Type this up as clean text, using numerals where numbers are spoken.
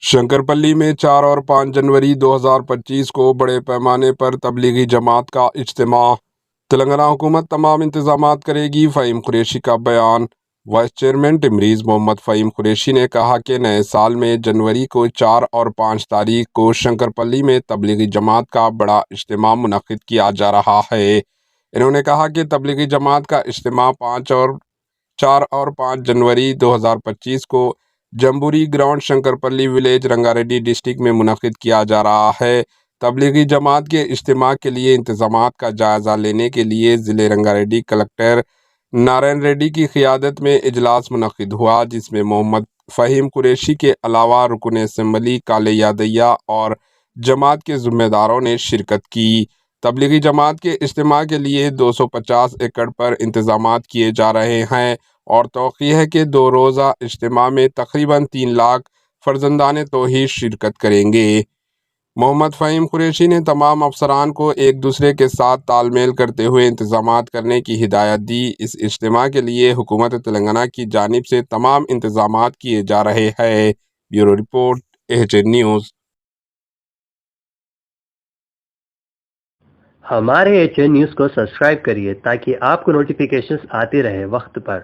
شنکرپلی میں 4 اور 5 جنوری 2025 کو بڑے پیمانے پر تبلیغی جماعت کا اجتماع۔ تلنگانہ حکومت تمام انتظامات کرے گی، فہیم قریشی کا بیان۔ وائس چیئرمین ٹمریز محمد فہیم قریشی نے کہا کہ نئے سال میں جنوری کو 4 اور 5 تاریخ کو شنکرپلی میں تبلیغی جماعت کا بڑا اجتماع منعقد کیا جا رہا ہے۔ انہوں نے کہا کہ تبلیغی جماعت کا اجتماع 4 اور 5 جنوری 2025 کو جمبوری ground شنکرپلی village Ranga Reddy district میں منعقد کیا جا رہا ہے۔ تبلیغی جماعت کے اجتماع کے لیے انتظامات کا جائزہ لینے کے لیے ضلع رنگا ریڈی کلکٹر نارائن ریڈی کی قیادت میں اجلاس منعقد ہوا، جس میں محمد فہیم قریشی کے علاوہ رکن اسمبلی کالے یادیہ اور جماعت کے ذمہ داروں نے شرکت کی۔ تبلیغی جماعت کے اجتماع کے لیے 250 ایکڑ پر انتظامات کیے جا رہے ہیں اور توقع ہے کہ 2 روزہ اجتماع میں تقریباً 3 لاکھ فرزندان توحید شرکت کریں گے۔ محمد فہیم قریشی نے تمام افسران کو ایک دوسرے کے ساتھ تال میل کرتے ہوئے انتظامات کرنے کی ہدایت دی۔ اس اجتماع کے لیے حکومت تلنگانہ کی جانب سے تمام انتظامات کیے جا رہے ہیں۔ Bureau report, AHN news. ہمارے AHN نیوز کو سبسکرائب کریے تاکہ آپ کو نوٹیفیکیشنز آتے رہے وقت پر۔